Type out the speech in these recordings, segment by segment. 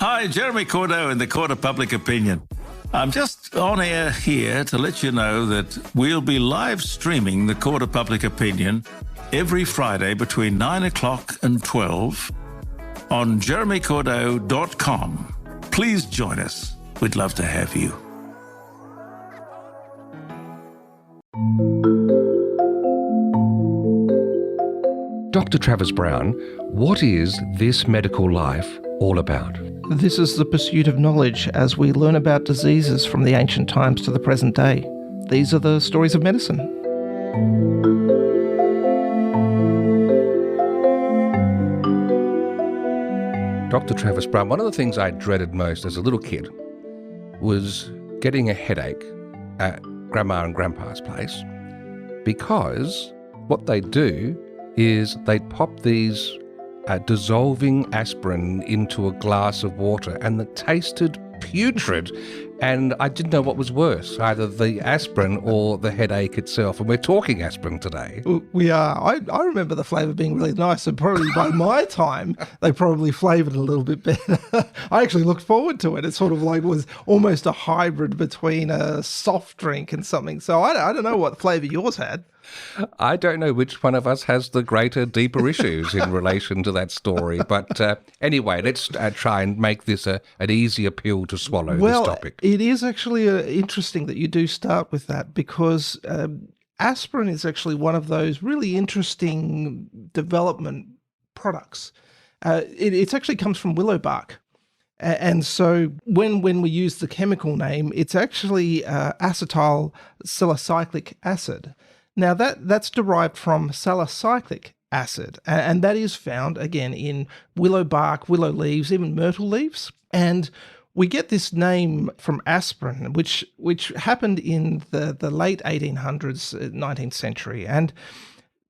Hi, Jeremy Cordeaux in the Court of Public Opinion. I'm just on air here to let you know that we'll be live streaming the Court of Public Opinion every Friday between 9 o'clock and 12 on jeremycordeaux.com. Please join us. We'd love to have you. Dr. Travis Brown, what is This Medical Life all about? This is the pursuit of knowledge as we learn about diseases from the ancient times to the present day. These are the stories of medicine. Dr. Travis Brown, one of the things I dreaded most as a little kid was getting a headache at Grandma and Grandpa's place, because what they do is they'd pop these dissolving aspirin into a glass of water, and it tasted putrid, and I didn't know what was worse, either the aspirin or the headache itself. And we're talking aspirin today. We are. I remember the flavour being really nice, and probably by my time, they probably flavoured it a little bit better. I actually looked forward to it. It sort of like was almost a hybrid between a soft drink and something. So I don't know what flavour yours had. I don't know which one of us has the greater, deeper issues in relation to that story. But anyway, let's try and make this an easier pill to swallow, this topic. It is actually interesting that you do start with that, because aspirin is actually one of those really interesting development products. It actually comes from willow bark. And so when we use the chemical name, it's actually acetylsalicylic acid. Now, that's derived from salicylic acid, and that is found, again, in willow bark, willow leaves, even myrtle leaves. And we get this name from aspirin, which happened in the late 1800s, 19th century. And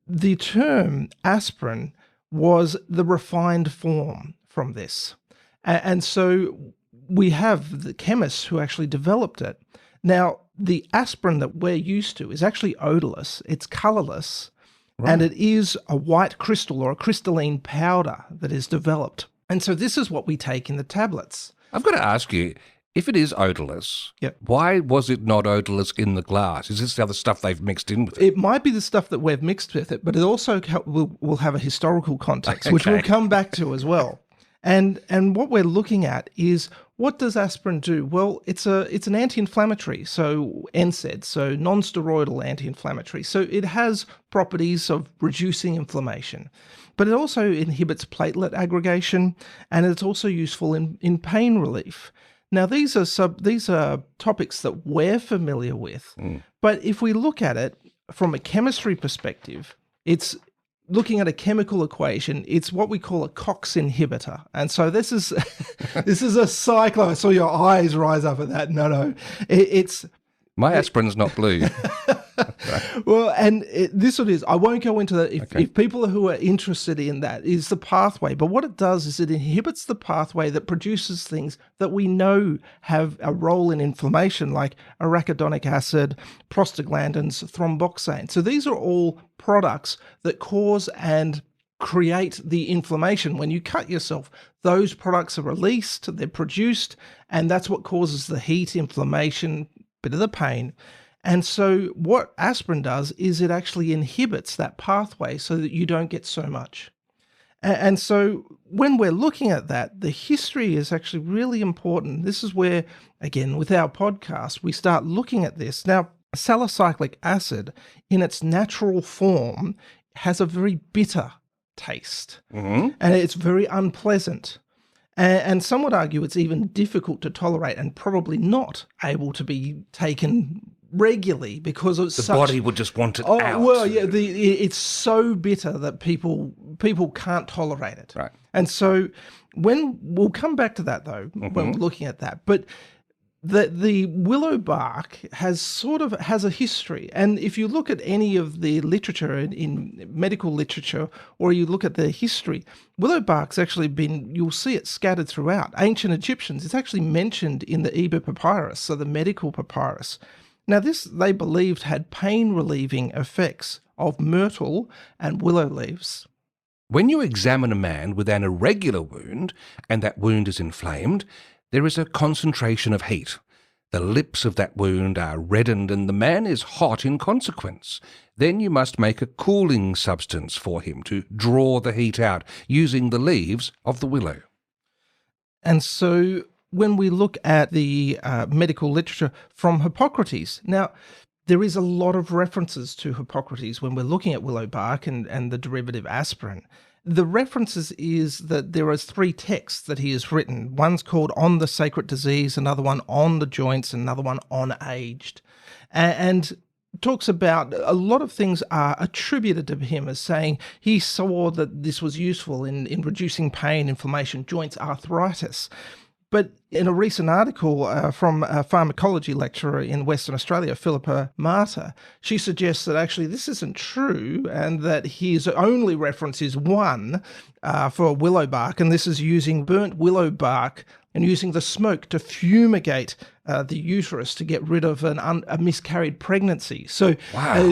the term aspirin was the refined form from this. And so we have the chemists who actually developed it. Now, the aspirin that we're used to is actually odorless, it's colourless, right, and it is a white crystal or a crystalline powder that is developed. And so this is what we take in the tablets. I've got to ask you, if it is odorless, yep, why was it not odorless in the glass? Is this the other stuff they've mixed in with it? It might be the stuff that we've mixed with it, but it also will have a historical context, which we'll come back to as well. And what we're looking at is, what does aspirin do? Well, it's an anti-inflammatory, so NSAID, so non-steroidal anti-inflammatory. So it has properties of reducing inflammation, but it also inhibits platelet aggregation, and it's also useful in pain relief. Now, these are topics that we're familiar with, but if we look at it from a chemistry perspective, it's looking at a chemical equation. It's what we call a COX inhibitor. And so this is this is a cyclo. I saw your eyes rise up at that. No. It's... My aspirin's not blue. Well, and this it is. I won't go into that. If people who are interested in that, is the pathway. But what it does is it inhibits the pathway that produces things that we know have a role in inflammation, like arachidonic acid, prostaglandins, thromboxane. So these are all products that cause and create the inflammation. When you cut yourself, those products are released, they're produced, and that's what causes the heat, inflammation, bit of the pain. And so what aspirin does is it actually inhibits that pathway so that you don't get so much. And so when we're looking at that, the history is actually really important. This is where, again, with our podcast, we start looking at this. Now, salicylic acid in its natural form has a very bitter taste, and it's very unpleasant. And some would argue it's even difficult to tolerate and probably not able to be taken regularly because it's the body would just want it out. Well, yeah, it's so bitter that people can't tolerate it. Right. And so when we'll come back to that though, when we're looking at that, but the willow bark has a history. And if you look at any of the literature in medical literature, or you look at the history, willow bark's actually you'll see it scattered throughout. Ancient Egyptians, it's actually mentioned in the Eber Papyrus, so the medical papyrus. Now this, they believed, had pain relieving effects of myrtle and willow leaves. When you examine a man with an irregular wound and that wound is inflamed, there is a concentration of heat. The lips of that wound are reddened and the man is hot in consequence. Then you must make a cooling substance for him to draw the heat out using the leaves of the willow. And so when we look at the medical literature from Hippocrates, now there is a lot of references to Hippocrates when we're looking at willow bark and the derivative aspirin. The references is that there are 3 texts that he has written. One's called On the Sacred Disease, another one On the Joints, and another one On Aged. And talks about a lot of things are attributed to him as saying he saw that this was useful in reducing pain, inflammation, joints, arthritis. But in a recent article from a pharmacology lecturer in Western Australia, Philippa Marta, she suggests that actually this isn't true and that his only reference is one for willow bark, and this is using burnt willow bark and using the smoke to fumigate the uterus to get rid of a miscarried pregnancy. So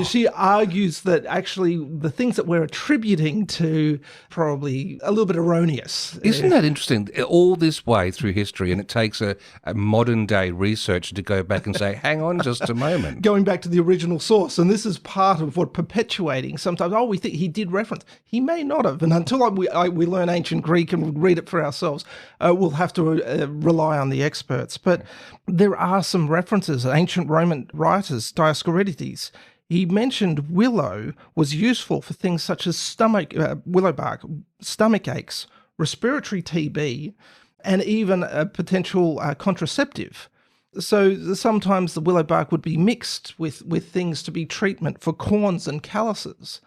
she argues that actually the things that we're attributing to probably a little bit erroneous. Isn't that interesting? All this way through history, and it takes a modern day researcher to go back and say, hang on just a moment. Going back to the original source, and this is part of what perpetuating sometimes, we think he did reference. He may not have, and until we learn ancient Greek and read it for ourselves, we'll have to rely on the experts. But there are some references. Ancient Roman writers, Dioscorides, he mentioned willow was useful for things such as willow bark, stomach aches, respiratory TB, and even a potential contraceptive. So sometimes the willow bark would be mixed with things to be treatment for corns and calluses.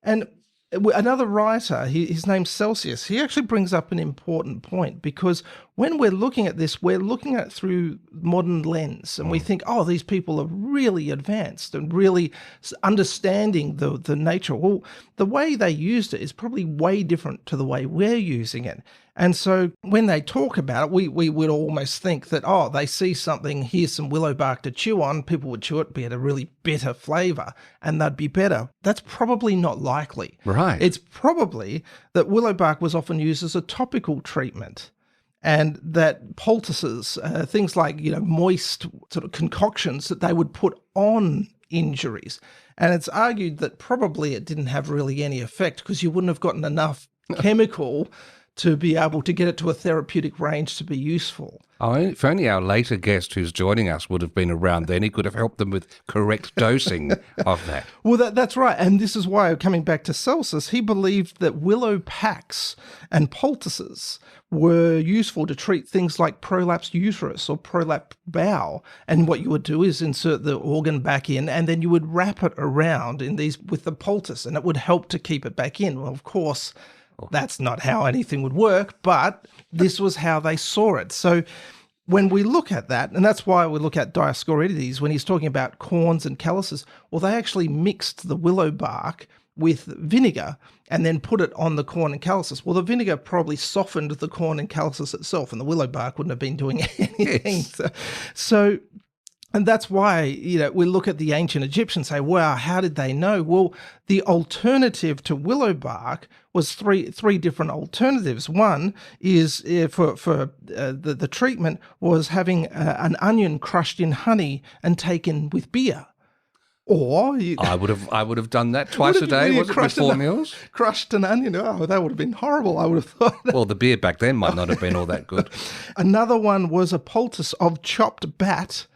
And another writer, his name's Celsius, he actually brings up an important point, because when we're looking at this, we're looking at it through modern lens, and we think, these people are really advanced and really understanding the nature. Well, the way they used it is probably way different to the way we're using it. And so when they talk about it, we would almost think that, they see something, here's some willow bark to chew on, people would chew it, be at a really bitter flavour, and they'd be better. That's probably not likely. Right. It's probably that willow bark was often used as a topical treatment, and that poultices, things like, moist sort of concoctions that they would put on injuries. And it's argued that probably it didn't have really any effect because you wouldn't have gotten enough chemical to be able to get it to a therapeutic range to be useful. If only our later guest who's joining us would have been around then, he could have helped them with correct dosing of that. Well, that's right. And this is why, coming back to Celsus, he believed that willow packs and poultices were useful to treat things like prolapsed uterus or prolapsed bowel. And what you would do is insert the organ back in, and then you would wrap it around with the poultice, and it would help to keep it back in. Well, of course, that's not how anything would work, but this was how they saw it. So when we look at that, and that's why we look at Dioscorides when he's talking about corns and calluses, well, they actually mixed the willow bark with vinegar and then put it on the corn and calluses. Well, the vinegar probably softened the corn and calluses itself, and the willow bark wouldn't have been doing anything. So and that's why, we look at the ancient Egyptians and say, wow, how did they know? Well, the alternative to willow bark was three different alternatives. One is for the treatment was having an onion crushed in honey and taken with beer. Or I would have done that twice a day. Was it before meals? Crushed an onion. Oh, that would have been horrible. I would have thought. Well, the beer back then might not have been all that good. Another one was a poultice of chopped bat,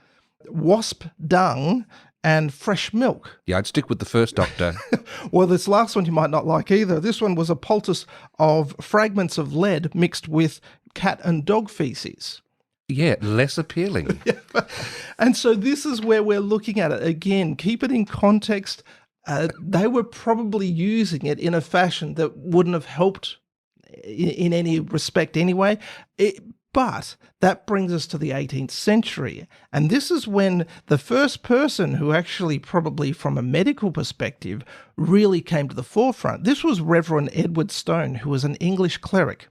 wasp dung, and fresh milk. Yeah, I'd stick with the first, doctor. Well, this last one you might not like either. This one was a poultice of fragments of lead mixed with cat and dog feces. Yeah, less appealing. And so this is where we're looking at it. Again, keep it in context. They were probably using it in a fashion that wouldn't have helped in any respect anyway. But that brings us to the 18th century. And this is when the first person who actually, probably from a medical perspective, really came to the forefront. This was Reverend Edward Stone, who was an English cleric.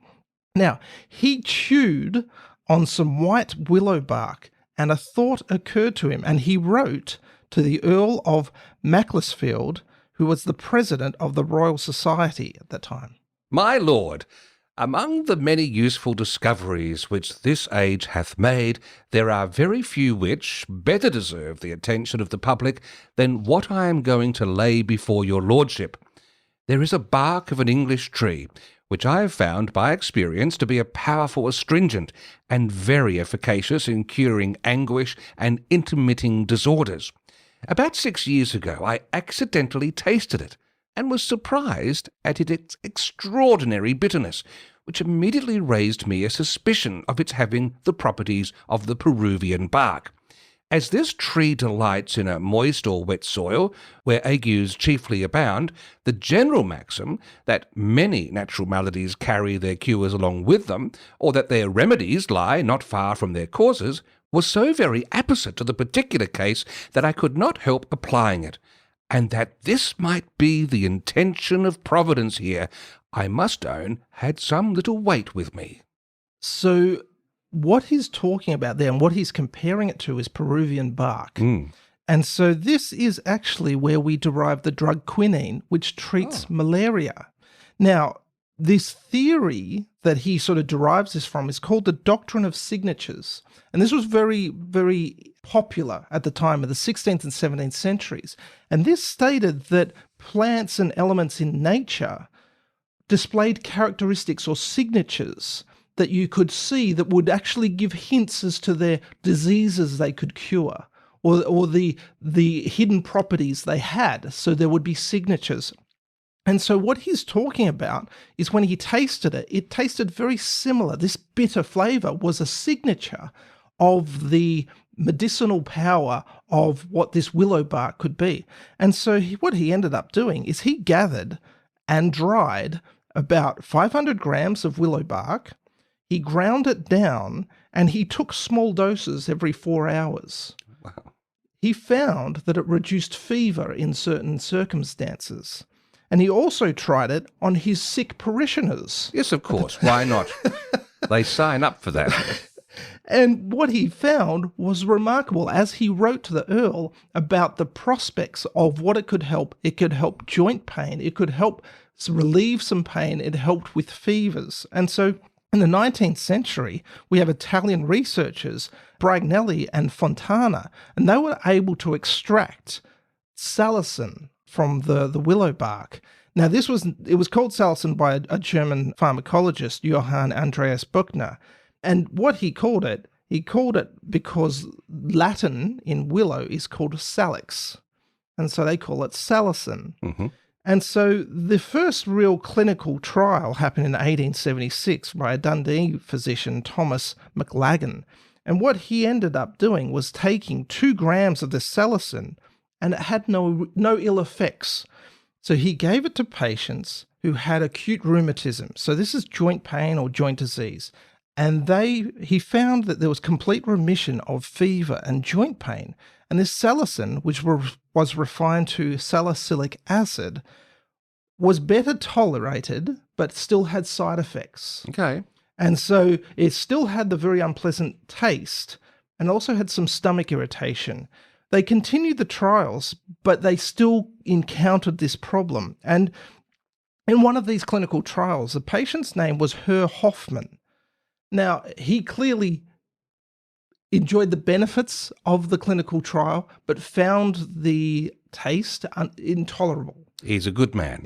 Now, he chewed on some white willow bark, and a thought occurred to him, and he wrote to the Earl of Macclesfield, who was the president of the Royal Society at the time. My lord, among the many useful discoveries which this age hath made, there are very few which better deserve the attention of the public than what I am going to lay before your lordship. There is a bark of an English tree, which I have found by experience to be a powerful astringent and very efficacious in curing anguish and intermitting disorders. About 6 years ago I accidentally tasted it, and was surprised at its extraordinary bitterness, which immediately raised me a suspicion of its having the properties of the Peruvian bark. As this tree delights in a moist or wet soil, where agues chiefly abound, the general maxim that many natural maladies carry their cures along with them, or that their remedies lie not far from their causes, was so very apposite to the particular case that I could not help applying it. And that this might be the intention of Providence here, I must own, had some little weight with me. So what he's talking about there and what he's comparing it to is Peruvian bark. And so this is actually where we derive the drug quinine, which treats malaria. Now, this theory that he sort of derives this from is called the doctrine of signatures. And this was very, very popular at the time of the 16th and 17th centuries. And this stated that plants and elements in nature displayed characteristics or signatures that you could see that would actually give hints as to their diseases they could cure, or the hidden properties they had. So there would be signatures. And so what he's talking about is when he tasted it, it tasted very similar. This bitter flavor was a signature of the medicinal power of what this willow bark could be. And so what he ended up doing is he gathered and dried about 500 grams of willow bark. He ground it down and he took small doses every 4 hours. Wow. He found that it reduced fever in certain circumstances. And he also tried it on his sick parishioners. Yes, of course. Why not? They sign up for that. And what he found was remarkable. As he wrote to the Earl about the prospects of what it could help joint pain, it could help relieve some pain, it helped with fevers. And so in the 19th century, we have Italian researchers, Bragnelli and Fontana, and they were able to extract salicin from the willow bark. Now, it was called salicin by a German pharmacologist, Johann Andreas Buchner. And what he called it because Latin in willow is called salix. And so they call it salicin. Mm-hmm. And so the first real clinical trial happened in 1876 by a Dundee physician, Thomas McLagan. And what he ended up doing was taking 2 grams of the salicin, and it had no ill effects. So he gave it to patients who had acute rheumatism. So this is joint pain or joint disease. And he found that there was complete remission of fever and joint pain. And this salicin, which was refined to salicylic acid, was better tolerated, but still had side effects. Okay. And so it still had the very unpleasant taste and also had some stomach irritation. They continued the trials, but they still encountered this problem. And in one of these clinical trials, the patient's name was Herr Hoffmann. Now, he clearly enjoyed the benefits of the clinical trial, but found the taste intolerable. He's a good man.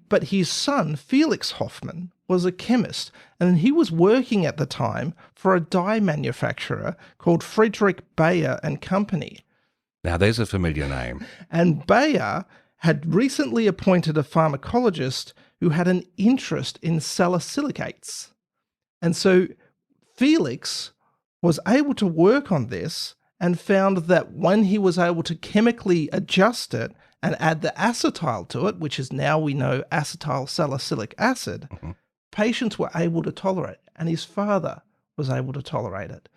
But his son, Felix Hoffmann, was a chemist, and he was working at the time for a dye manufacturer called Friedrich Bayer and Company. Now, there's a familiar name. And Bayer had recently appointed a pharmacologist who had an interest in salicylicates. And so Felix was able to work on this and found that when he was able to chemically adjust it and add the acetyl to it, which is now we know acetylsalicylic acid, patients were able to tolerate it, and his father was able to tolerate it.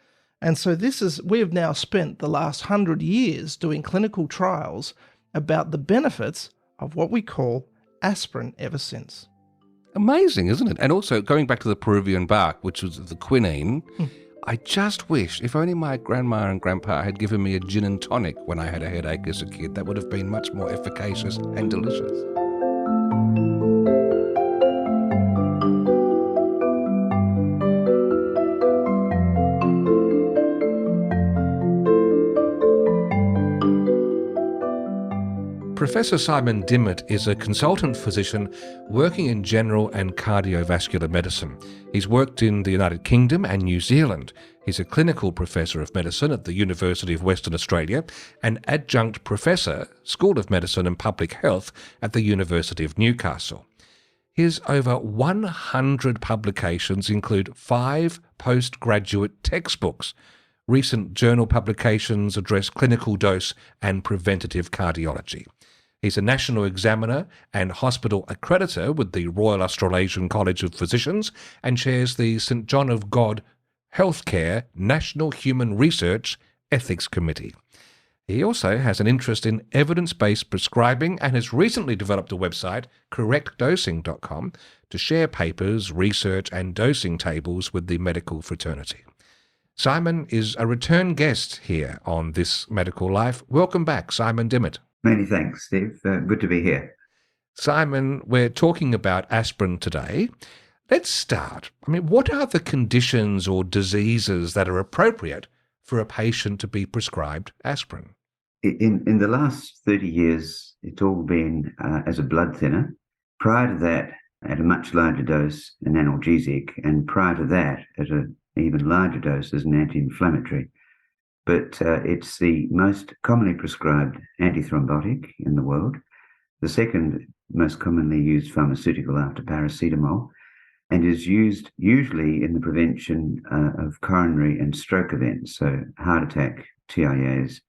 And so we have now spent the last 100 years doing clinical trials about the benefits of what we call aspirin ever since. Amazing, isn't it? And also, going back to the Peruvian bark, which was the quinine, I just wish, if only my grandma and grandpa had given me a gin and tonic when I had a headache as a kid, that would have been much more efficacious and delicious. Professor Simon Dimmitt is a consultant physician working in general and cardiovascular medicine. He's worked in the United Kingdom and New Zealand. He's a clinical professor of medicine at the University of Western Australia and adjunct professor, School of Medicine and Public Health at the University of Newcastle. His over 100 publications include 5 postgraduate textbooks. Recent journal publications address clinical dose and preventative cardiology. He's a national examiner and hospital accreditor with the Royal Australasian College of Physicians and chairs the St John of God Healthcare National Human Research Ethics Committee. He also has an interest in evidence-based prescribing and has recently developed a website, correctdosing.com, to share papers, research and dosing tables with the medical fraternity. Simon is a return guest here on This Medical Life. Welcome back, Simon Dimmitt. Many thanks, Steve. Good to be here. Simon, we're talking about aspirin today. Let's start. What are the conditions or diseases that are appropriate for a patient to be prescribed aspirin? In the last 30 years, it's all been as a blood thinner. Prior to that, at a much larger dose, an analgesic, and prior to that, at an even larger dose as an anti-inflammatory. But it's the most commonly prescribed antithrombotic in the world, the second most commonly used pharmaceutical after paracetamol, and is used usually in the prevention of coronary and stroke events, so heart attack, TIAs,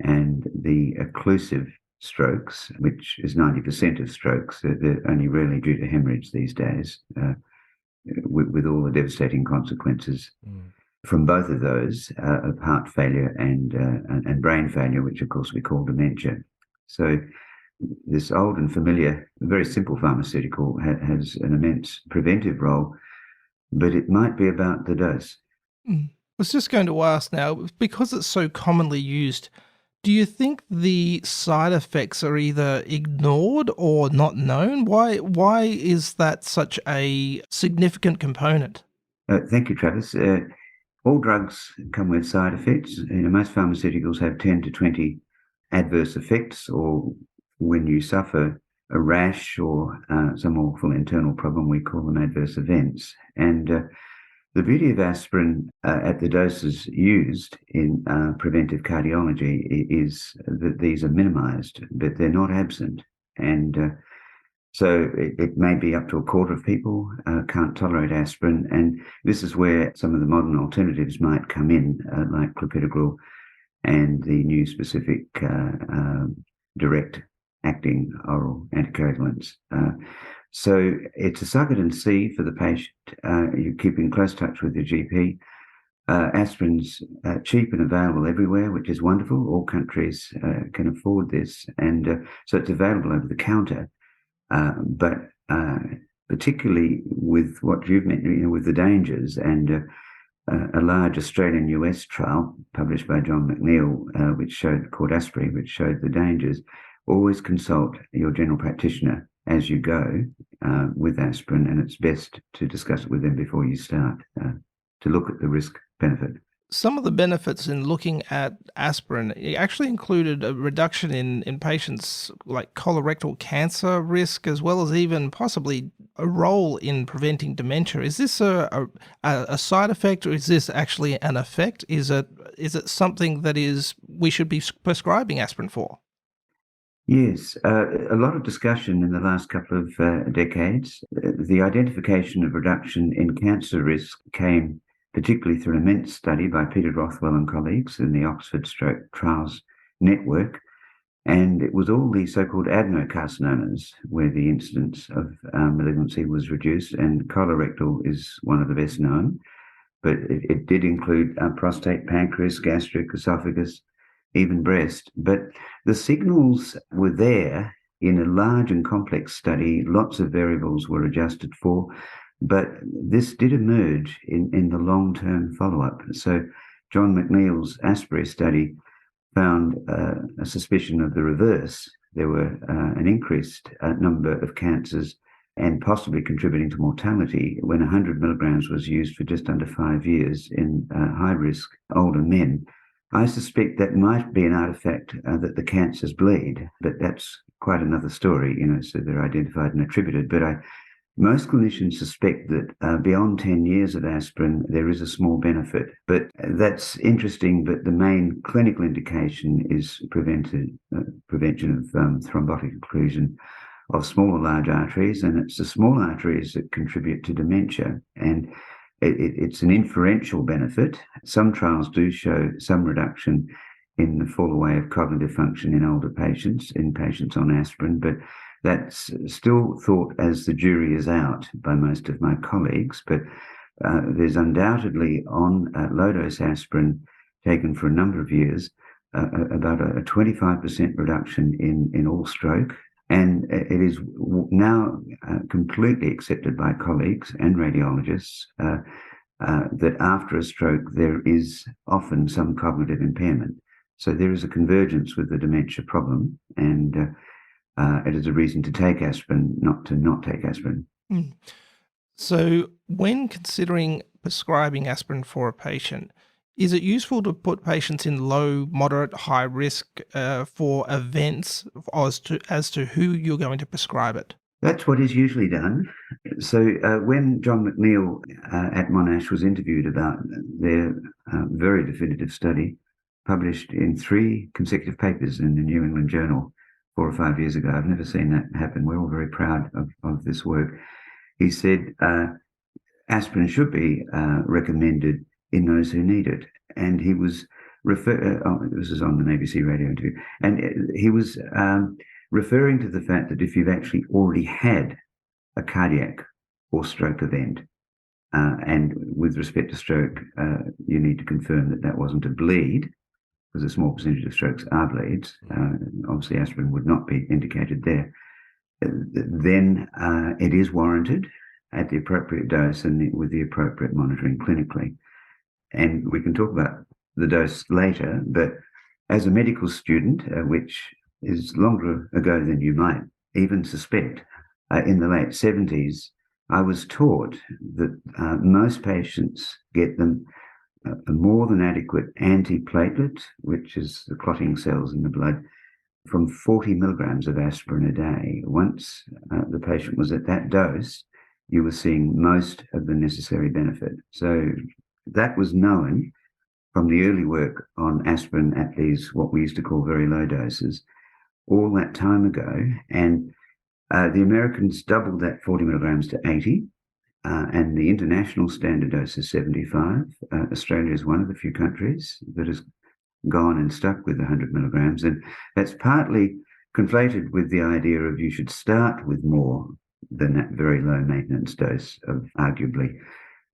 and the occlusive strokes, which is 90% of strokes. They're only rarely due to hemorrhage these days, with all the devastating consequences from both of those, of heart failure and brain failure, which of course we call dementia. So this old and familiar, very simple pharmaceutical has an immense preventive role, but it might be about the dose. I was just going to ask now, because it's so commonly used, do you think the side effects are either ignored or not known? Why is that such a significant component? Thank you, Travis. All drugs come with side effects. Most pharmaceuticals have 10 to 20 adverse effects, or when you suffer a rash or some awful internal problem, we call them adverse events. And the beauty of aspirin at the doses used in preventive cardiology is that these are minimized, but they're not absent. And so it may be up to a quarter of people can't tolerate aspirin. And this is where some of the modern alternatives might come in, like clopidogrel and the new specific direct-acting oral anticoagulants. So it's a suck it and see for the patient. You keep in close touch with your GP. Aspirin's cheap and available everywhere, which is wonderful. All countries can afford this. And so it's available over the counter. But particularly with what you've mentioned, with the dangers, and a large Australian-US trial published by John McNeill, called Aspirin, which showed the dangers, always consult your general practitioner as you go with aspirin, and it's best to discuss it with them before you start to look at the risk-benefit. Some of the benefits in looking at aspirin actually included a reduction in patients like colorectal cancer risk, as well as even possibly a role in preventing dementia. Is this a side effect, or is this actually an effect? Is it something that we should be prescribing aspirin for? Yes, a lot of discussion in the last couple of decades. The identification of reduction in cancer risk came particularly through an immense study by Peter Rothwell and colleagues in the Oxford Stroke Trials Network. And it was all the so-called adenocarcinomas where the incidence of malignancy was reduced, and colorectal is one of the best known. But it did include prostate, pancreas, gastric, esophagus, even breast. But the signals were there in a large and complex study. Lots of variables were adjusted for, but this did emerge in the long-term follow-up. So John McNeill's Aspirin study found a suspicion of the reverse. There were an increased number of cancers and possibly contributing to mortality when 100 milligrams was used for just under 5 years in high-risk older men. I suspect that might be an artifact that the cancers bleed, but that's quite another story, so they're identified and attributed. But most clinicians suspect that beyond 10 years of aspirin, there is a small benefit. But that's interesting, but the main clinical indication is prevention of thrombotic occlusion of small or large arteries, and it's the small arteries that contribute to dementia. And it's an inferential benefit. Some trials do show some reduction in the fall away of cognitive function in older patients, in patients on aspirin, but that's still thought as the jury is out by most of my colleagues. But there's undoubtedly on low-dose aspirin taken for a number of years, about a 25% reduction in all stroke. And it is now completely accepted by colleagues and radiologists that after a stroke, there is often some cognitive impairment. So there is a convergence with the dementia problem, and it is a reason to take aspirin, not to not take aspirin. Mm. So when considering prescribing aspirin for a patient, is it useful to put patients in low, moderate, high risk for events as to who you're going to prescribe it? That's what is usually done. So when John McNeill at Monash was interviewed about their very definitive study, published in 3 consecutive papers in the New England Journal 4 or 5 years ago, I've never seen that happen. We're all very proud of this work. He said aspirin should be recommended in those who need it. And he was this is on an ABC radio interview, and he was referring to the fact that if you've actually already had a cardiac or stroke event, and with respect to stroke, you need to confirm that wasn't a bleed, because a small percentage of strokes are bleeds. Obviously, aspirin would not be indicated there. Then it is warranted at the appropriate dose and with the appropriate monitoring clinically. And we can talk about the dose later, but as a medical student, which is longer ago than you might even suspect, in the late 70s, I was taught that most patients get them a more than adequate antiplatelet, which is the clotting cells in the blood, from 40 milligrams of aspirin a day. Once the patient was at that dose, you were seeing most of the necessary benefit. So that was known from the early work on aspirin at these, what we used to call very low doses, all that time ago. And the Americans doubled that 40 milligrams to 80, and the international standard dose is 75. Australia is one of the few countries that has gone and stuck with 100 milligrams. And that's partly conflated with the idea of you should start with more than that very low maintenance dose of arguably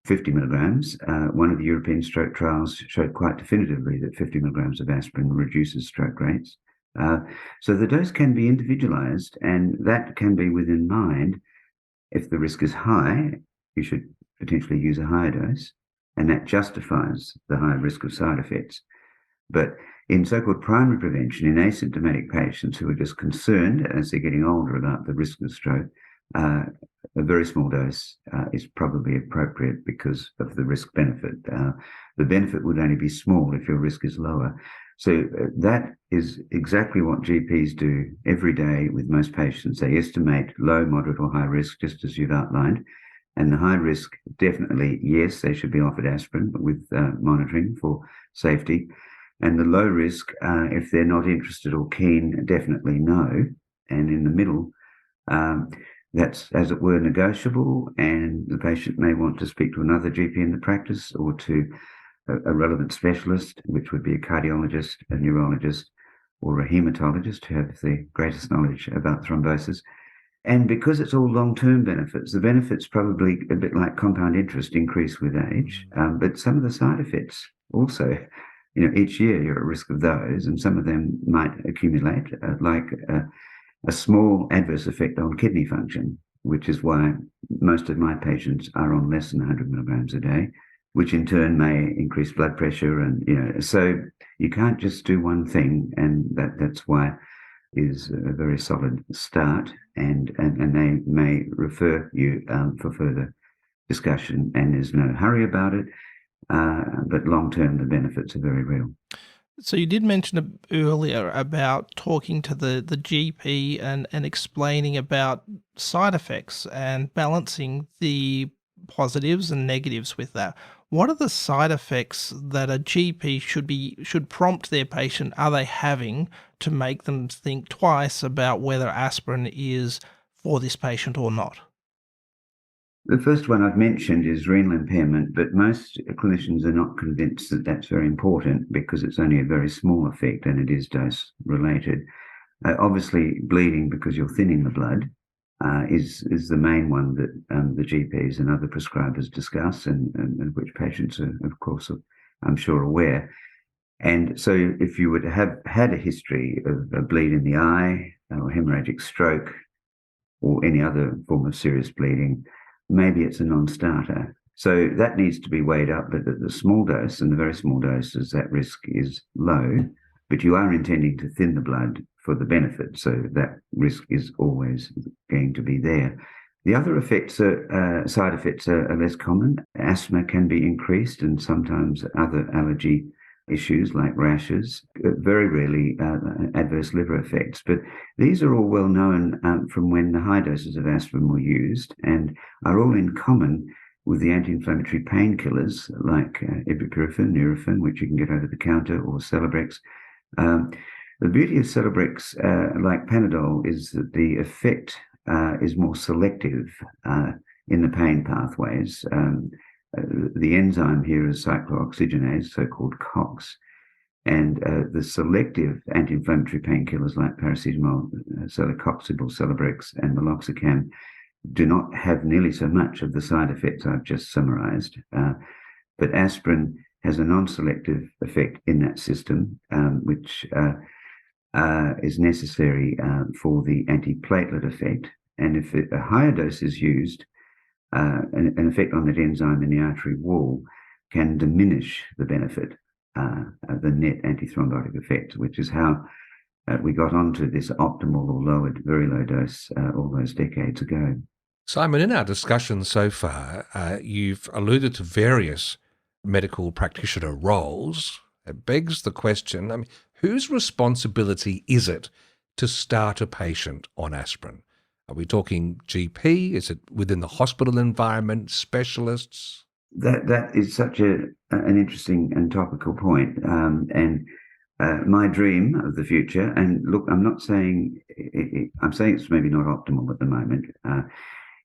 50 milligrams. One of the European stroke trials showed quite definitively that 50 milligrams of aspirin reduces stroke rates. So the dose can be individualized, and that can be within mind. If the risk is high, you should potentially use a higher dose, and that justifies the high risk of side effects. But in so-called primary prevention, in asymptomatic patients who are just concerned as they're getting older about the risk of stroke, a very small dose is probably appropriate because of the risk-benefit. The benefit would only be small if your risk is lower. So that is exactly what GPs do every day with most patients. They estimate low, moderate, or high risk, just as you've outlined. And the high risk, definitely, yes, they should be offered aspirin, but with monitoring for safety. And the low risk, if they're not interested or keen, definitely no. And in the middle, that's, as it were, negotiable, and the patient may want to speak to another GP in the practice or to a relevant specialist, which would be a cardiologist, a neurologist, or a hematologist who have the greatest knowledge about thrombosis. And because it's all long-term benefits, the benefits probably a bit like compound interest increase with age, but some of the side effects also, each year you're at risk of those, and some of them might accumulate, like a small adverse effect on kidney function, which is why most of my patients are on less than 100 milligrams a day, which in turn may increase blood pressure. And, so you can't just do one thing, and that's why is a very solid start, and they may refer you for further discussion, and there's no hurry about it, but long term the benefits are very real. So you did mention earlier about talking to the GP and explaining about side effects and balancing the positives and negatives with that. What are the side effects that a GP should prompt their patient are they having to make them think twice about whether aspirin is for this patient or not? The first one I've mentioned is renal impairment, but most clinicians are not convinced that that's very important because it's only a very small effect and it is dose related. Obviously, bleeding because you're thinning the blood is the main one that the GPs and other prescribers discuss, and which patients are, of course, I'm sure, aware. And so if you would have had a history of a bleed in the eye or hemorrhagic stroke or any other form of serious bleeding, maybe it's a non-starter. So that needs to be weighed up, but at the small dose and the very small doses, that risk is low, but you are intending to thin the blood for the benefit, so that risk is always going to be there. The other effects side effects are less common. Asthma can be increased and sometimes other allergy issues like rashes, very rarely adverse liver effects. But these are all well known from when the high doses of aspirin were used and are all in common with the anti-inflammatory painkillers like ibuprofen, Nurofen, which you can get over the counter, or Celebrex. The beauty of Celebrex, like Panadol, is that the effect is more selective in the pain pathways. The enzyme here is cyclooxygenase, so-called COX, and the selective anti-inflammatory painkillers like paracetamol, celecoxib or Celebrex, and meloxicam do not have nearly so much of the side effects I've just summarized. But aspirin has a non-selective effect in that system, which is necessary for the antiplatelet effect. And if a higher dose is used, an effect on that enzyme in the artery wall can diminish the benefit, the net antithrombotic effect, which is how we got onto this optimal or lowered, very low dose all those decades ago. Simon, in our discussion so far, you've alluded to various medical practitioner roles. It begs the question, whose responsibility is it to start a patient on aspirin? Are we talking GP? Is it within the hospital environment, specialists? That is such an interesting and topical point. And my dream of the future, and look, I'm not saying, I'm saying it's maybe not optimal at the moment,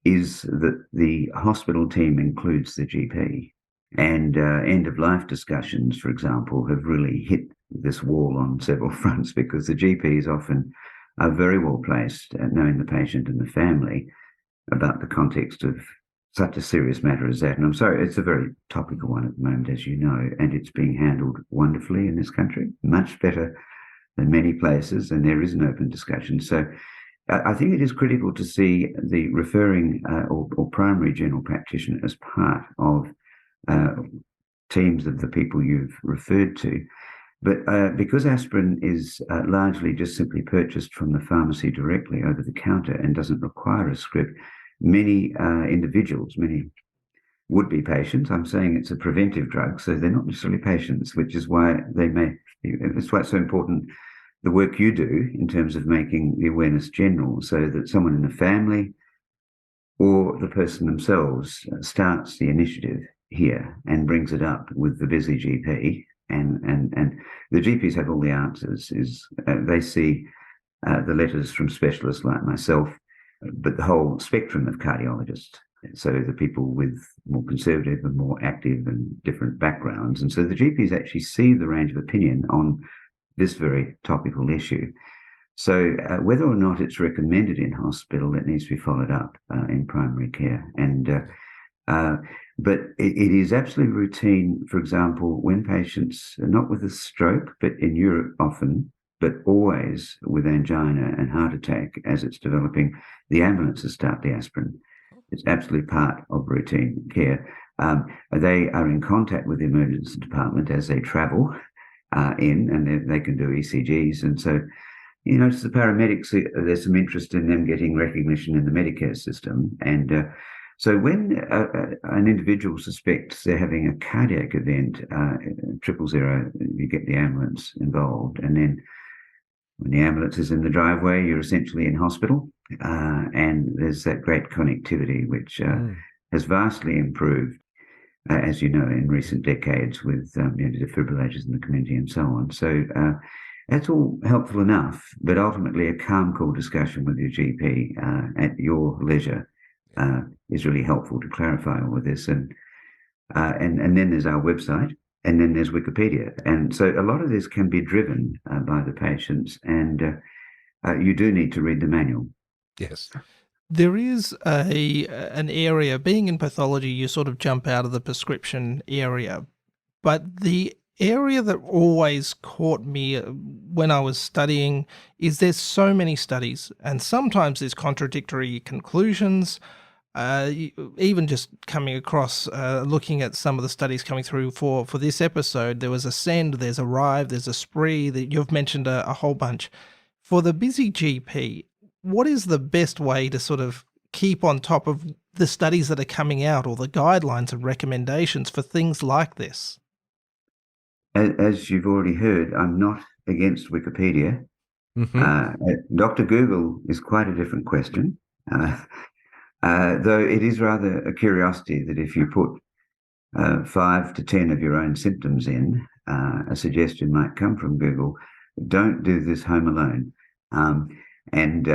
is that the hospital team includes the GP. And end-of-life discussions, for example, have really hit this wall on several fronts because the GPs often are very well placed at knowing the patient and the family about the context of such a serious matter as that. And I'm sorry, it's a very topical one at the moment, as you know, and it's being handled wonderfully in this country, much better than many places, and there is an open discussion. So I think it is critical to see the referring or primary general practitioner as part of teams of the people you've referred to. But because aspirin is largely just simply purchased from the pharmacy directly over the counter and doesn't require a script, many individuals, many would-be patients, I'm saying it's a preventive drug, so they're not necessarily patients, which is why that's why it's so important, the work you do in terms of making the awareness general, so that someone in the family or the person themselves starts the initiative here and brings it up with the busy GP. And the GPs have all the answers. They see the letters from specialists like myself, but the whole spectrum of cardiologists. So the people with more conservative and more active and different backgrounds. And so the GPs actually see the range of opinion on this very topical issue. So whether or not it's recommended in hospital, it needs to be followed up in primary care. But it is absolutely routine, for example, when patients, not with a stroke, but in Europe often, but always with angina and heart attack as it's developing, the ambulances start the aspirin. It's absolutely part of routine care. They are in contact with the emergency department as they travel in, and they can do ECGs. And so, you notice the paramedics, there's some interest in them getting recognition in the Medicare system. And So when an individual suspects they're having a cardiac event, 000, you get the ambulance involved. And then when the ambulance is in the driveway, you're essentially in hospital. And there's that great connectivity, which has vastly improved, as you know, in recent decades with defibrillators in the community and so on. So that's all helpful enough, but ultimately a calm, cool discussion with your GP at your leisure is really helpful to clarify all of this. And then there's our website, and then there's Wikipedia. And so a lot of this can be driven by the patients, and you do need to read the manual. Yes. There is an area, being in pathology, you sort of jump out of the prescription area, but the area that always caught me when I was studying is there's so many studies, and sometimes there's contradictory conclusions. Even just coming across, looking at some of the studies coming through for this episode, there was Ascend, there's Arrive, there's Aspirin, that you've mentioned a whole bunch. For the busy GP, what is the best way to sort of keep on top of the studies that are coming out, or the guidelines and recommendations for things like this? As you've already heard, I'm not against Wikipedia. Dr. Google is quite a different question, though it is rather a curiosity that if you put 5 to 10 of your own symptoms in, a suggestion might come from Google. Don't do this home alone. And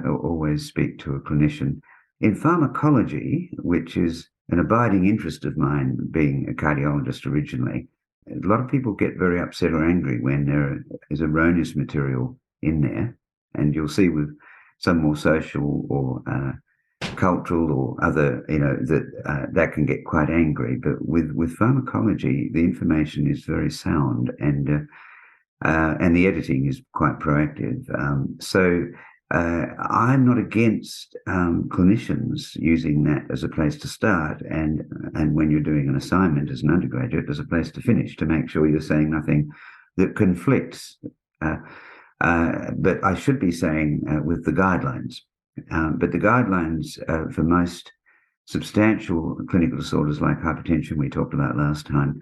always speak to a clinician. In pharmacology, which is an abiding interest of mine, being a cardiologist originally, a lot of people get very upset or angry when there is erroneous material in there. And you'll see with some more social or cultural or other, that can get quite angry. But with pharmacology, the information is very sound, and the editing is quite proactive. So I'm not against clinicians using that as a place to start, and when you're doing an assignment as an undergraduate, as a place to finish, to make sure you're saying nothing that conflicts. But I should be saying with the guidelines. But the guidelines for most substantial clinical disorders like hypertension we talked about last time,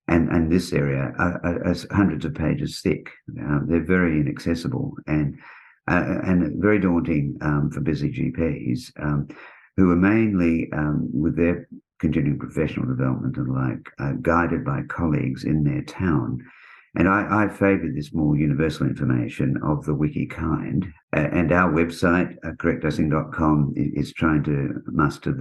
and this area are hundreds of pages thick. They're very inaccessible and very daunting for busy GPs who are mainly, with their continuing professional development and guided by colleagues in their town. And I favoured this more universal information of the wiki kind. And our website, correctdosing.com, is trying to muster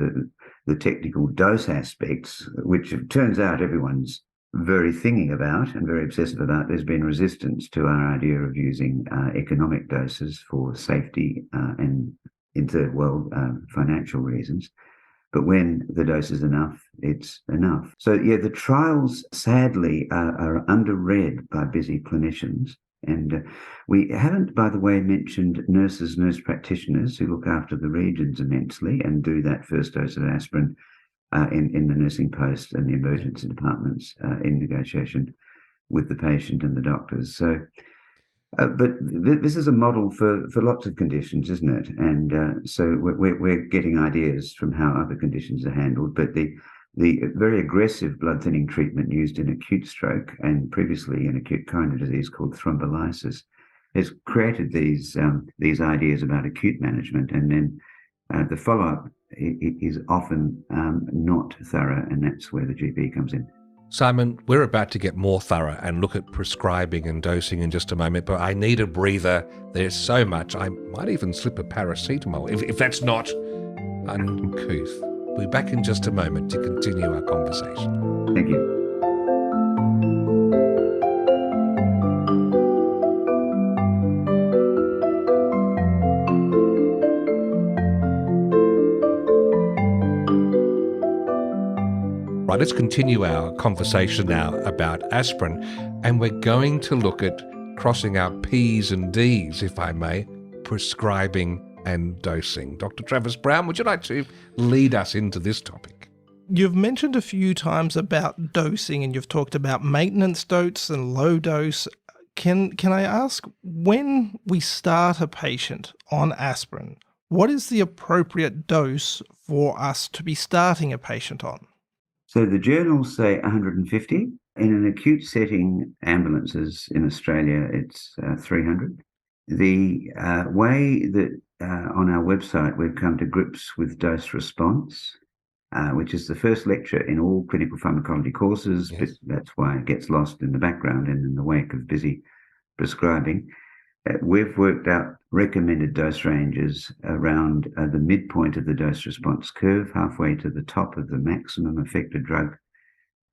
the technical dose aspects, which it turns out everyone's very thinking about and very obsessive about. There's been resistance to our idea of using economic doses for safety and, in third world, financial reasons. But when the dose is enough, it's enough. So, the trials, sadly, are under-read by busy clinicians. And we haven't, by the way, mentioned nurse practitioners who look after the regions immensely and do that first dose of aspirin in the nursing post and the emergency departments in negotiation with the patient and the doctors. So, but this is a model for lots of conditions, isn't it? And so we're getting ideas from how other conditions are handled. But the very aggressive blood thinning treatment used in acute stroke and previously in acute coronary disease called thrombolysis has created these ideas about acute management, and then the follow-up is often not thorough, and that's where the GP comes in. Simon, we're about to get more thorough and look at prescribing and dosing in just a moment, but I need a breather. There's so much. I might even slip a paracetamol, if that's not uncouth. We'll be back in just a moment to continue our conversation. Thank you. Right, let's continue our conversation now about aspirin, and we're going to look at crossing our P's and D's, if I may, prescribing and dosing. Dr. Travis Brown, would you like to lead us into this topic? You've mentioned a few times about dosing, and you've talked about maintenance dose and low dose. Can I ask, when we start a patient on aspirin, What is the appropriate dose for us to be starting a patient on? So the journals say 150. In an acute setting, ambulances in Australia, it's 300. The way that on our website we've come to grips with dose response, which is the first lecture in all clinical pharmacology courses, but that's why it gets lost in the background and in the wake of busy prescribing. We've worked out recommended dose ranges around the midpoint of the dose response curve, halfway to the top of the maximum effect a drug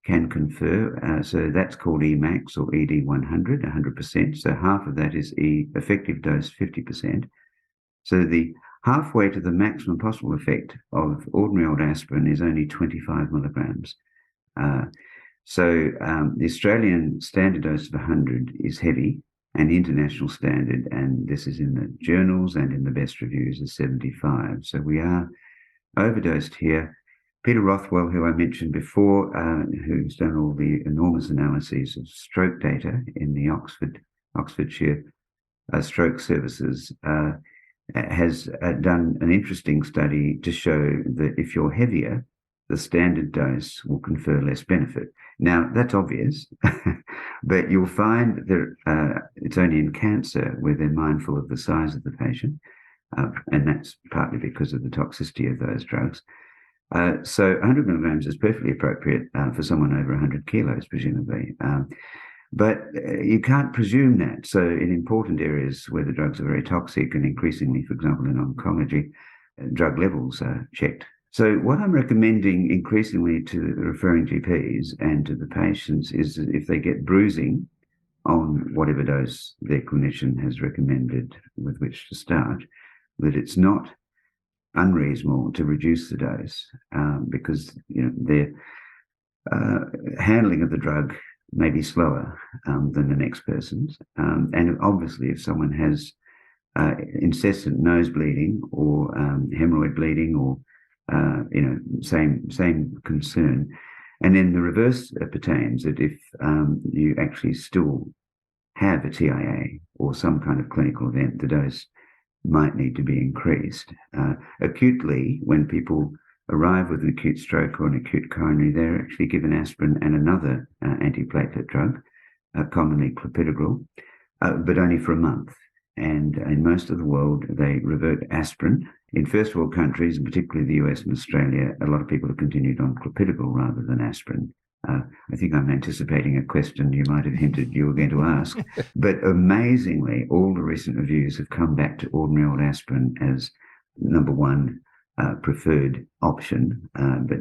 can confer. So that's called Emax or ED 100, 100%. So half of that is effective dose, 50%. So the halfway to the maximum possible effect of ordinary old aspirin is only 25 milligrams. So the Australian standard dose of 100 is heavy, and the international standard, and this is in the journals and in the best reviews, is 75. So we are overdosed here. Peter Rothwell, who I mentioned before, who's done all the enormous analyses of stroke data in the Oxfordshire Stroke Services, has done an interesting study to show that if you're heavier, the standard dose will confer less benefit. Now, that's obvious, but you'll find that it's only in cancer where they're mindful of the size of the patient, and that's partly because of the toxicity of those drugs. So 100 milligrams is perfectly appropriate for someone over 100 kilos, presumably. But you can't presume that. So in important areas where the drugs are very toxic, and increasingly, for example, in oncology, drug levels are checked. So what I'm recommending increasingly to the referring GPs and to the patients is that if they get bruising on whatever dose their clinician has recommended with which to start, that it's not unreasonable to reduce the dose because their handling of the drug may be slower than the next person's. And obviously, if someone has incessant nose bleeding or hemorrhoid bleeding or same concern. And then the reverse pertains that if you actually still have a TIA or some kind of clinical event, the dose might need to be increased. Acutely, when people arrive with an acute stroke or an acute coronary, they're actually given aspirin and another antiplatelet drug, commonly clopidogrel, but only for a month. And in most of the world, they revert aspirin. In first world countries, and particularly the US and Australia, a lot of people have continued on clopidogrel rather than aspirin. I think I'm anticipating a question you might have hinted you were going to ask. But amazingly, all the recent reviews have come back to ordinary old aspirin as number one preferred option. But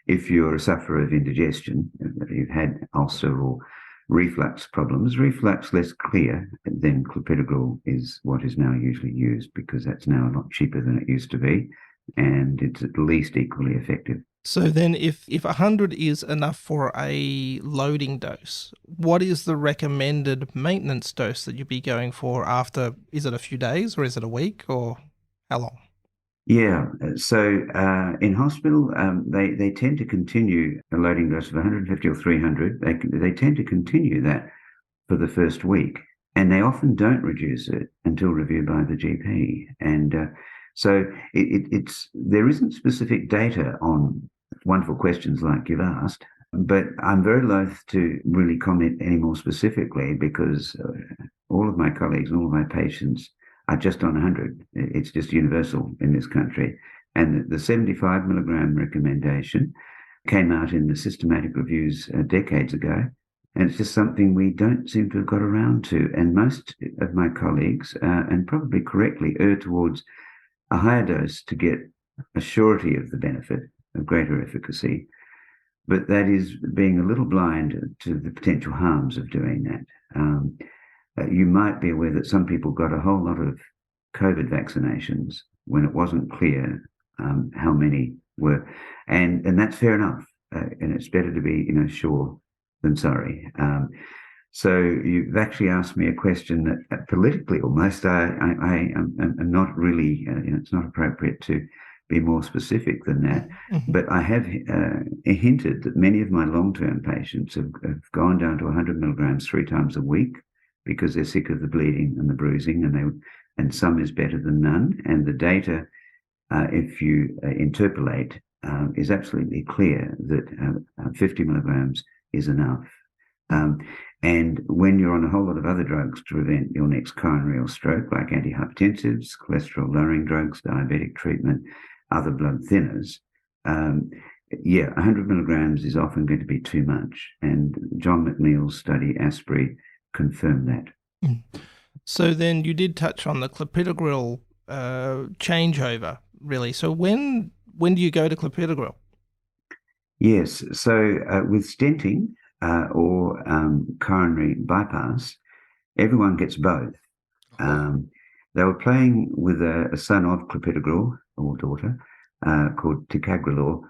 if you're a sufferer of indigestion, if you've had ulcer or reflux problems, reflux less clear, then clopidogrel is what is now usually used because that's now a lot cheaper than it used to be, and it's at least equally effective. So then if 100 is enough for a loading dose, what is the recommended maintenance dose that you'd be going for after? Is it a few days or is it a week or how long? Yeah, so in hospital, they tend to continue a loading dose of 150 or 300. They tend to continue that for the first week, and they often don't reduce it until reviewed by the GP. And so there isn't specific data on wonderful questions like you've asked, but I'm very loath to really comment any more specifically because all of my colleagues and all of my patients are just on 100. It's just universal in this country. And the 75 milligram recommendation came out in the systematic reviews decades ago. And it's just something we don't seem to have got around to. And most of my colleagues, and probably correctly, err towards a higher dose to get a surety of the benefit of greater efficacy. But that is being a little blind to the potential harms of doing that. You might be aware that some people got a whole lot of COVID vaccinations when it wasn't clear how many were, and that's fair enough. And it's better to be sure than sorry. So you've actually asked me a question that politically almost I am not really. It's not appropriate to be more specific than that. Mm-hmm. But I have hinted that many of my long-term patients have gone down to 100 milligrams 3 times a week, because they're sick of the bleeding and the bruising, and some is better than none. And the data if you interpolate, is absolutely clear that 50 milligrams is enough. And when you're on a whole lot of other drugs to prevent your next coronary or stroke, like antihypertensives, cholesterol-lowering drugs, diabetic treatment, other blood thinners, 100 milligrams is often going to be too much. And John McNeil's study, Aspirin, confirmed that. So then you did touch on the clopidogrel changeover, really. So when do you go to clopidogrel? Yes. So with stenting or coronary bypass, everyone gets both. They were playing with a son of clopidogrel, or daughter, called ticagrelor,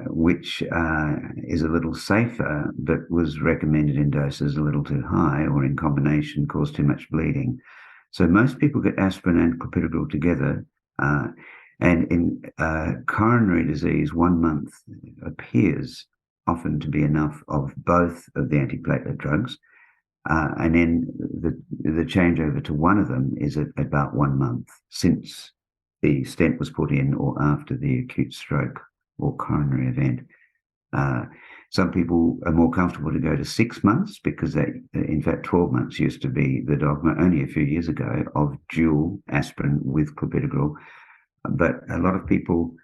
which is a little safer, but was recommended in doses a little too high, or in combination caused too much bleeding. So most people get aspirin and clopidogrel together. And in coronary disease, 1 month appears often to be enough of both of the antiplatelet drugs. And then the changeover to one of them is at about 1 month since the stent was put in or after the acute stroke or coronary event. Some people are more comfortable to go to 6 months because in fact, 12 months used to be the dogma only a few years ago of dual aspirin with clopidogrel. But a lot of people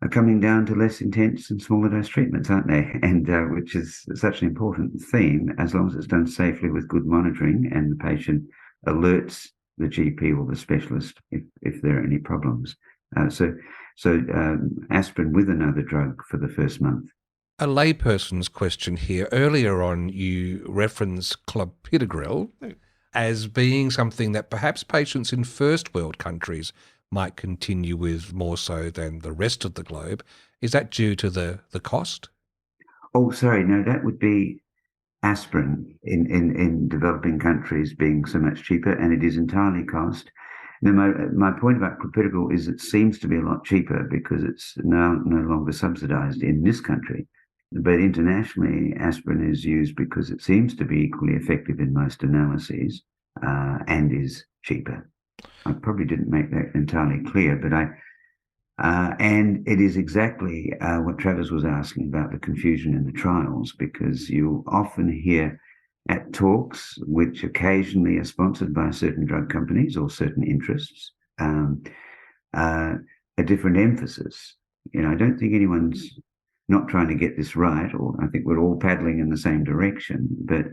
are coming down to less intense and smaller dose treatments, aren't they? And which is such an important theme, as long as it's done safely with good monitoring and the patient alerts the GP or the specialist if there are any problems. So aspirin with another drug for the first month. A layperson's question here. Earlier on, you referenced clopidogrel as being something that perhaps patients in first world countries might continue with more so than the rest of the globe. Is that due to the cost? Oh, sorry. No, that would be aspirin in developing countries being so much cheaper, and it is entirely cost. Now, my point about clopidogrel is it seems to be a lot cheaper because it's now no longer subsidized in this country. But internationally, aspirin is used because it seems to be equally effective in most analyses and is cheaper. I probably didn't make that entirely clear, but and it is exactly what Travis was asking about, the confusion in the trials, because you often hear at talks, which occasionally are sponsored by certain drug companies or certain interests, a different emphasis. I don't think anyone's not trying to get this right, or I think we're all paddling in the same direction, but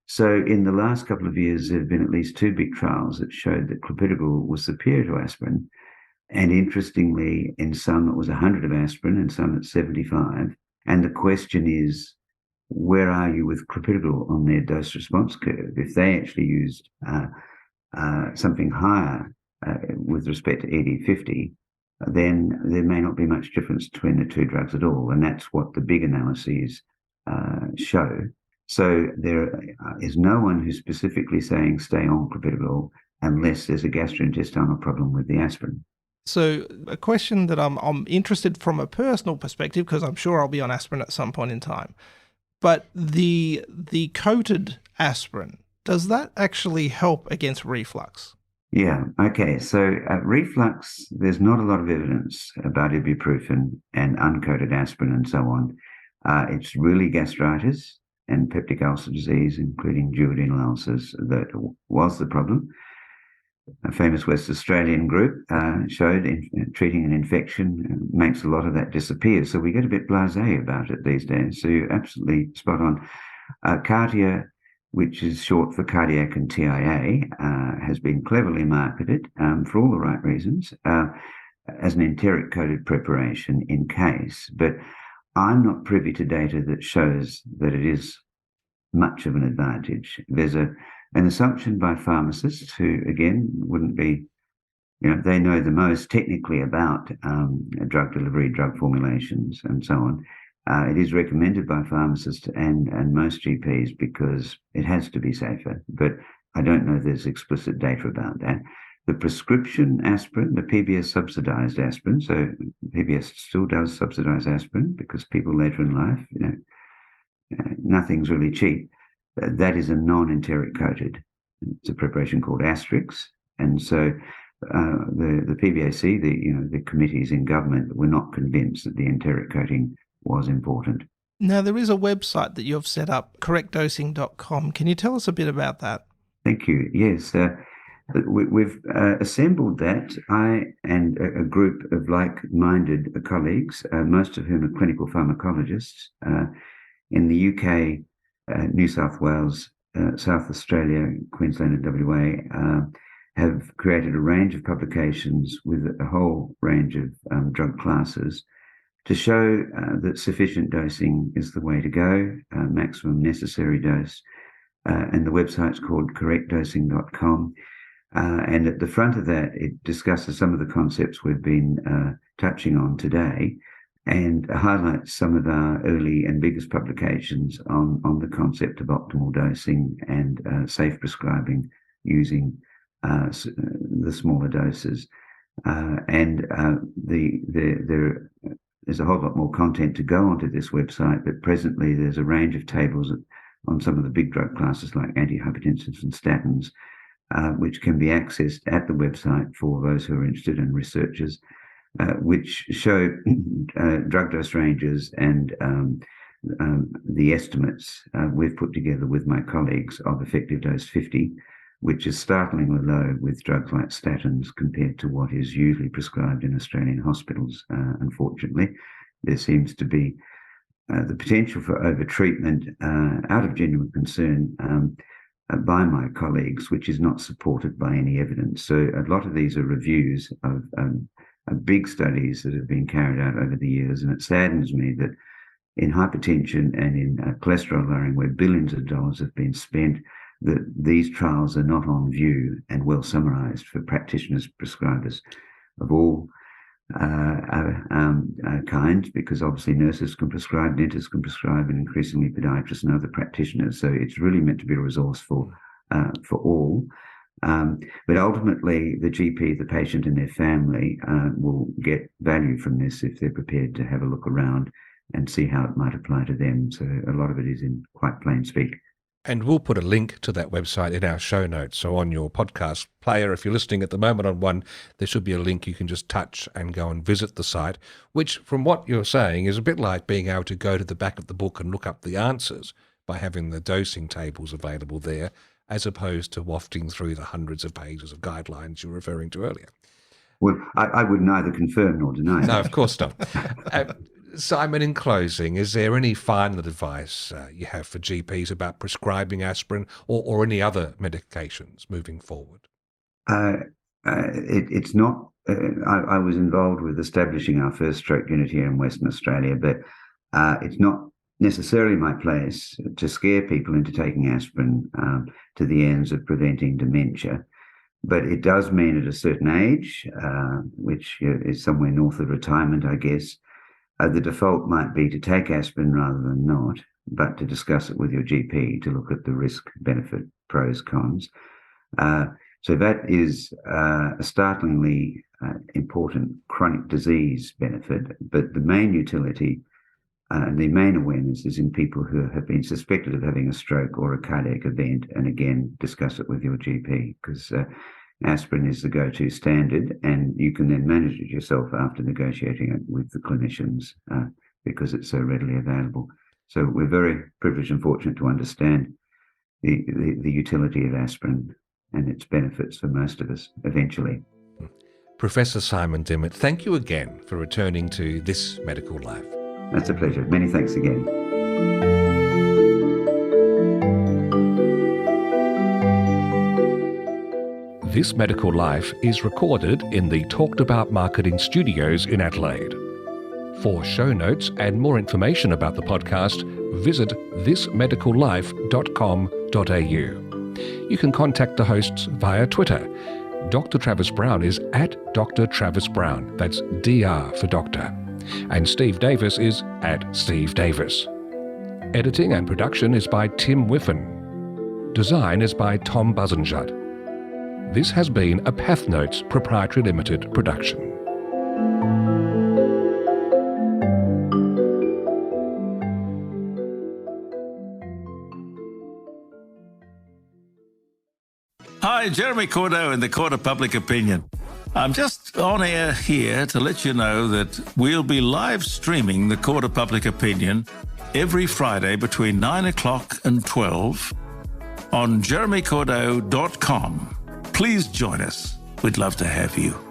so in the last couple of years, there have been at least 2 big trials that showed that clopidogrel was superior to aspirin. And interestingly, in some it was 100 of aspirin and some at 75. And the question is, where are you with clopidogrel on their dose response curve? If they actually used something higher with respect to ED50, then there may not be much difference between the 2 drugs at all. And that's what the big analyses show. So there is no one who's specifically saying stay on clopidogrel unless there's a gastrointestinal problem with the aspirin. So a question that I'm interested from a personal perspective, because I'm sure I'll be on aspirin at some point in time, but the coated aspirin, does that actually help against reflux? Yeah, okay. So reflux, there's not a lot of evidence about ibuprofen and uncoated aspirin and so on. It's really gastritis and peptic ulcer disease, including duodenal ulcers, that was the problem. A famous West Australian group showed treating an infection makes a lot of that disappear. So we get a bit blasé about it these days. So you're absolutely spot on. Cardia, which is short for cardiac and TIA, has been cleverly marketed for all the right reasons as an enteric-coated preparation in case. But I'm not privy to data that shows that it is much of an advantage. There's an assumption by pharmacists who, again, wouldn't be, they know the most technically about drug delivery, drug formulations, and so on. It is recommended by pharmacists and most GPs because it has to be safer, but I don't know if there's explicit data about that. The prescription aspirin, the PBS subsidized aspirin, so PBS still does subsidize aspirin because people later in life, nothing's really cheap. That is a non-enteric coated. It's a preparation called Asterix. And so the PBAC, the committees in government, were not convinced that the enteric coating was important. Now, there is a website that you've set up, correctdosing.com. Can you tell us a bit about that? Thank you. Yes, we've assembled that, I and a group of like-minded colleagues, most of whom are clinical pharmacologists, in the UK, New South Wales, South Australia, Queensland and WA, have created a range of publications with a whole range of drug classes to show that sufficient dosing is the way to go, maximum necessary dose. And the website's called correctdosing.com. And at the front of that, it discusses some of the concepts we've been touching on today and highlights some of our early and biggest publications on the concept of optimal dosing and safe prescribing using the smaller doses. There's a whole lot more content to go onto this website, but presently there's a range of tables on some of the big drug classes like antihypertensives and statins, which can be accessed at the website for those who are interested in researchers, which show drug dose ranges and the estimates we've put together with my colleagues of effective dose 50, which is startlingly low with drugs like statins compared to what is usually prescribed in Australian hospitals. Unfortunately, there seems to be the potential for over-treatment out of genuine concern by my colleagues, which is not supported by any evidence. So a lot of these are reviews of big studies that have been carried out over the years, and it saddens me that in hypertension and in cholesterol lowering, where billions of dollars have been spent, that these trials are not on view and well summarised for practitioners, prescribers of all kinds, because obviously nurses can prescribe, dentists can prescribe, and increasingly podiatrists and other practitioners. So it's really meant to be a resource for all. But ultimately, the GP, the patient, and their family will get value from this if they're prepared to have a look around and see how it might apply to them. So a lot of it is in quite plain speak. And we'll put a link to that website in our show notes. So on your podcast player, if you're listening at the moment on one, there should be a link you can just touch and go and visit the site, which from what you're saying is a bit like being able to go to the back of the book and look up the answers by having the dosing tables available there, as opposed to wafting through the hundreds of pages of guidelines you were referring to earlier. Well, I would neither confirm nor deny. No, of course not. Simon, in closing, is there any final advice you have for GPs about prescribing aspirin or any other medications moving forward? It's not. I was involved with establishing our first stroke unit here in Western Australia, but it's not necessarily my place to scare people into taking aspirin to the ends of preventing dementia. But it does mean at a certain age, which is somewhere north of retirement, I guess, the default might be to take aspirin rather than not, but to discuss it with your GP to look at the risk, benefit, pros, cons. So that is a startlingly important chronic disease benefit, but the main utility and the main awareness is in people who have been suspected of having a stroke or a cardiac event, and again, discuss it with your GP, because aspirin is the go-to standard, and you can then manage it yourself after negotiating it with the clinicians because it's so readily available. So we're very privileged and fortunate to understand the utility of aspirin and its benefits for most of us eventually. Professor Simon Dimmitt, thank you again for returning to This Medical Life. That's a pleasure. Many thanks again. This Medical Life is recorded in the Talked About Marketing Studios in Adelaide. For show notes and more information about the podcast, visit thismedicallife.com.au. You can contact the hosts via Twitter. Dr. Travis Brown is at Dr. Travis Brown. That's DR for doctor. And Steve Davis is at Steve Davis. Editing and production is by Tim Whiffen. Design is by Tom Buzenjut. This has been a PathNotes Proprietary Limited production. Hi, Jeremy Cordeaux in the Court of Public Opinion. I'm just on air here to let you know that we'll be live streaming the Court of Public Opinion every Friday between 9 o'clock and 12 on jeremycordeaux.com. Please join us. We'd love to have you.